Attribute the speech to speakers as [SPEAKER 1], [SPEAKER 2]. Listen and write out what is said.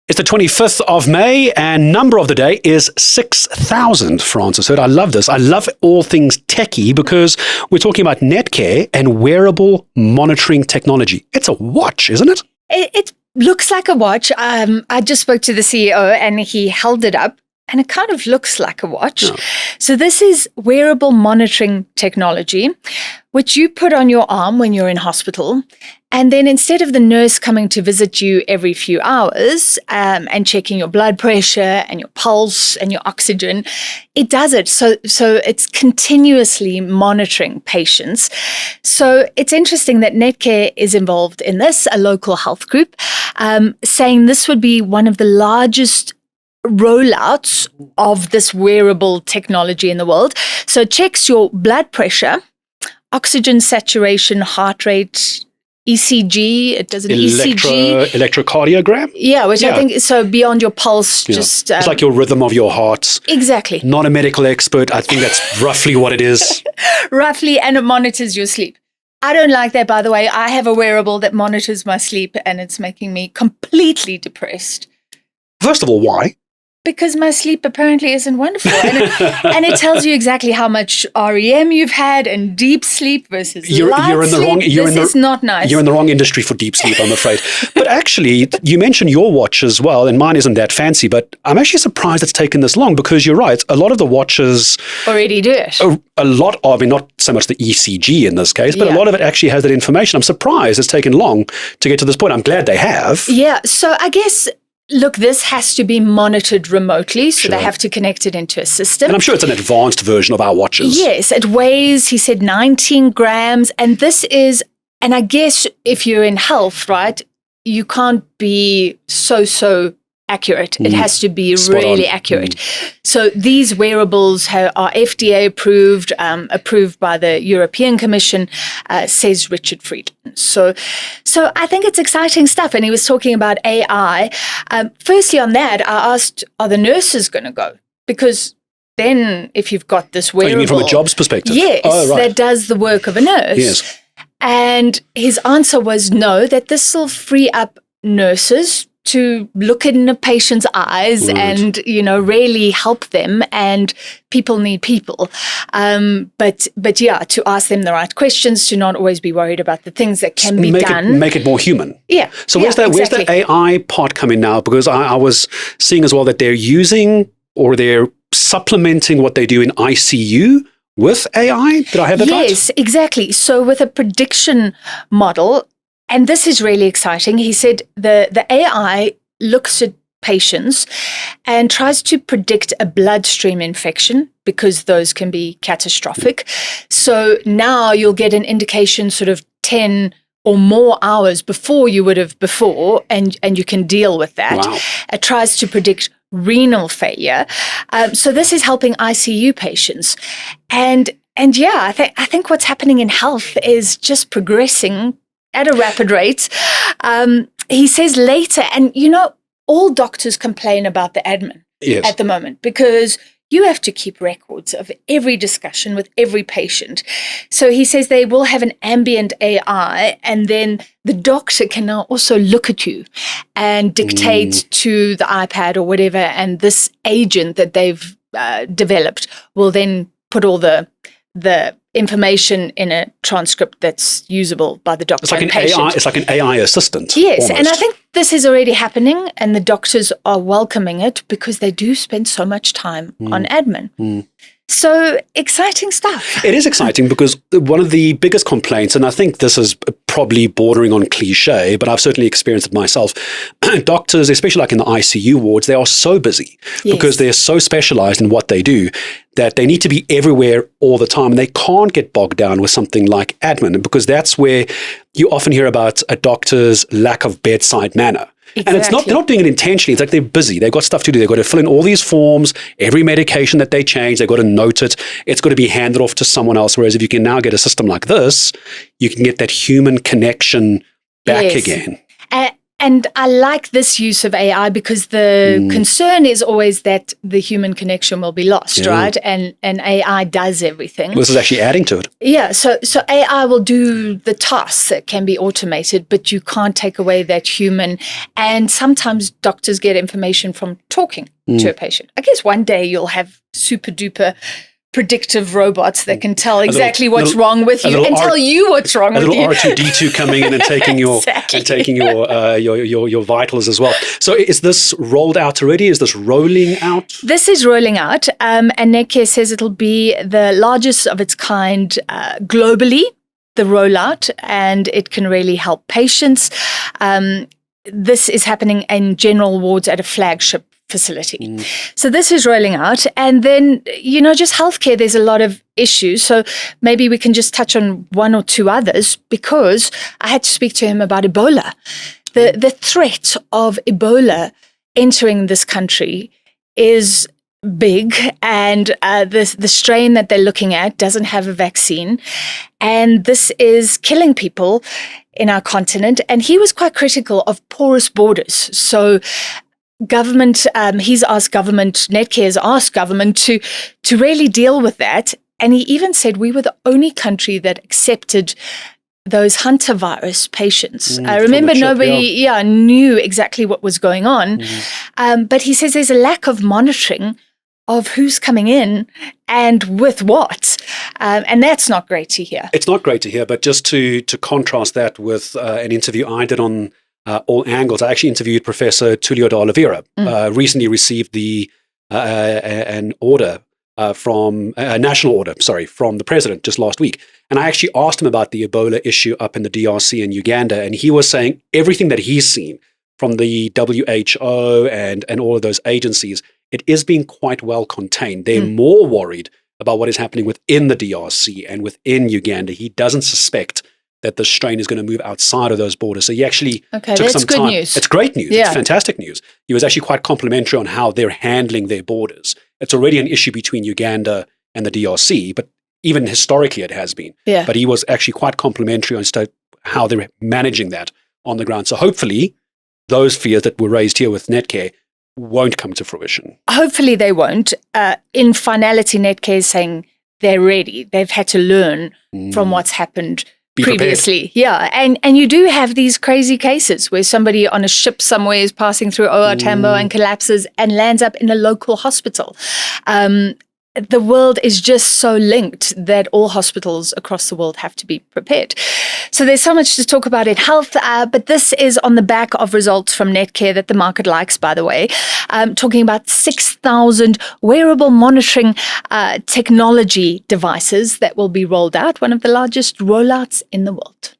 [SPEAKER 1] It's the 25th of May, and number of the day is 6,000, Francis heard. I love this. I love all things techie because we're talking about Netcare and wearable monitoring technology. It's a watch, isn't it?
[SPEAKER 2] It looks like a watch. I just spoke to the CEO and he held it up and it kind of looks like a watch.
[SPEAKER 1] Oh.
[SPEAKER 2] So this is wearable monitoring technology, which you put on your arm when you're in hospital. And then instead of the nurse coming to visit you every few hours and checking your blood pressure and your pulse and your oxygen, it does it. So it's continuously monitoring patients. So it's interesting that Netcare is involved in this, a local health group, saying this would be one of the largest rollouts of this wearable technology in the world. So it checks your blood pressure, oxygen saturation, heart rate, ECG, it does an ECG.
[SPEAKER 1] Electrocardiogram?
[SPEAKER 2] Yeah, which I think, so beyond your pulse, just...
[SPEAKER 1] it's like your rhythm of your heart.
[SPEAKER 2] Exactly.
[SPEAKER 1] Not a medical expert. I think that's roughly what it is.
[SPEAKER 2] Roughly, and it monitors your sleep. I don't like that, by the way. I have a wearable that monitors my sleep and it's making me completely depressed.
[SPEAKER 1] First of all, why?
[SPEAKER 2] Because my sleep apparently isn't wonderful. And it tells you exactly how much REM you've had and deep sleep versus light sleep. This is not nice.
[SPEAKER 1] You're in the wrong industry for deep sleep, I'm afraid. But actually, you mentioned your watch as well, and mine isn't that fancy, but I'm actually surprised it's taken this long because you're right. A lot of the watches...
[SPEAKER 2] already do it.
[SPEAKER 1] A lot of, not so much the ECG in this case, but a lot of it actually has that information. I'm surprised it's taken long to get to this point. I'm glad they have.
[SPEAKER 2] Yeah, so I guess... look, this has to be monitored remotely, so they have to connect it into a system.
[SPEAKER 1] And I'm sure it's an advanced version of our watches.
[SPEAKER 2] Yes, it weighs, he said, 19 grams. And this is, and I guess if you're in health, right, you can't be so accurate. It has to be really accurate. So these wearables are FDA approved, approved by the European Commission, says Richard Friedman. So I think it's exciting stuff. And he was talking about AI. Firstly on that, I asked, are the nurses going to go? Because then if you've got this wearable...
[SPEAKER 1] you mean from a jobs perspective?
[SPEAKER 2] Yes, that does the work of a nurse.
[SPEAKER 1] Yes.
[SPEAKER 2] And his answer was no, that this will free up nurses to look in a patient's eyes and, really help them, and people need people. But yeah, to ask them the right questions, to not always be worried about the things that can be done.
[SPEAKER 1] Make it more human.
[SPEAKER 2] Yeah.
[SPEAKER 1] So where's the AI part coming now? Because I was seeing as well that they're using or they're supplementing what they do in ICU with AI. Did I have that right?
[SPEAKER 2] Yes, exactly. So with a prediction model, and this is really exciting. He said the AI looks at patients and tries to predict a bloodstream infection because those can be catastrophic. So now you'll get an indication sort of 10 or more hours before you would have before, and you can deal with that.
[SPEAKER 1] Wow.
[SPEAKER 2] It tries to predict renal failure. So this is helping ICU patients. And yeah, I think what's happening in health is just progressing at a rapid rate. He says later, and all doctors complain about the admin at the moment because you have to keep records of every discussion with every patient. So he says they will have an ambient AI, and then the doctor can now also look at you and dictate to the iPad or whatever, and this agent that they've developed will then put all the information in a transcript that's usable by the doctor and patient.
[SPEAKER 1] It's like an AI assistant.
[SPEAKER 2] Yes,
[SPEAKER 1] almost.
[SPEAKER 2] and I think this is already happening, and the doctors are welcoming it because they do spend so much time on admin. So exciting stuff.
[SPEAKER 1] It is exciting because one of the biggest complaints, and I think this is probably bordering on cliche, but I've certainly experienced it myself. Doctors, especially like in the ICU wards, they are so busy because they're so specialized in what they do that they need to be everywhere all the time. And they can't get bogged down with something like admin, because that's where you often hear about a doctor's lack of bedside manner. Exactly. And they're not doing it intentionally. It's like they're busy. They've got stuff to do. They've got to fill in all these forms, every medication that they change. They've got to note it. It's got to be handed off to someone else. Whereas if you can now get a system like this, you can get that human connection back again.
[SPEAKER 2] And I like this use of AI because the concern is always that the human connection will be lost, right? And AI does everything.
[SPEAKER 1] This is actually adding to it.
[SPEAKER 2] Yeah, so AI will do the tasks that can be automated, but you can't take away that human. And sometimes doctors get information from talking to a patient. I guess one day you'll have super duper predictive robots that can tell exactly what's wrong with you and tell you what's wrong with you.
[SPEAKER 1] A little R2D2 coming in and taking your and taking your vitals as well. So is this rolled out already? Is this rolling out?
[SPEAKER 2] This is rolling out, and Netcare says it'll be the largest of its kind globally, the rollout, and it can really help patients. This is happening in general wards at a flagship facility. So this is rolling out. And then, just healthcare, there's a lot of issues. So maybe we can just touch on one or two others, because I had to speak to him about Ebola. The threat of Ebola entering this country is big, and the strain that they're looking at doesn't have a vaccine. And this is killing people in our continent. And he was quite critical of porous borders. So government, he's asked government, Netcare has asked government to really deal with that. And he even said we were the only country that accepted those hantavirus patients. I remember nobody knew exactly what was going on. But he says there's a lack of monitoring of who's coming in and with what. And that's not great to hear.
[SPEAKER 1] It's not great to hear, but just to contrast that with an interview I did on All Angles, I actually interviewed Professor Tulio de Oliveira, recently received an order from a national order, from the president just last week. And I actually asked him about the Ebola issue up in the DRC and Uganda, and he was saying everything that he's seen from the WHO and all of those agencies, it is being quite well contained. They're more worried about what is happening within the DRC and within Uganda. He doesn't suspect that the strain is going to move outside of those borders. So he actually took some time.
[SPEAKER 2] News.
[SPEAKER 1] It's great news. Yeah. It's fantastic news. He was actually quite complimentary on how they're handling their borders. It's already an issue between Uganda and the DRC, but even historically it has been.
[SPEAKER 2] Yeah.
[SPEAKER 1] But he was actually quite complimentary on how they're managing that on the ground. So hopefully those fears that were raised here with Netcare won't come to fruition.
[SPEAKER 2] Hopefully they won't. In finality, Netcare is saying they're ready. They've had to learn from what's happened previously. Yeah. And you do have these crazy cases where somebody on a ship somewhere is passing through OR Tambo and collapses and lands up in a local hospital. The world is just so linked that all hospitals across the world have to be prepared. So there's so much to talk about in health, but this is on the back of results from Netcare that the market likes, by the way, talking about 6,000 wearable monitoring technology devices that will be rolled out, one of the largest rollouts in the world.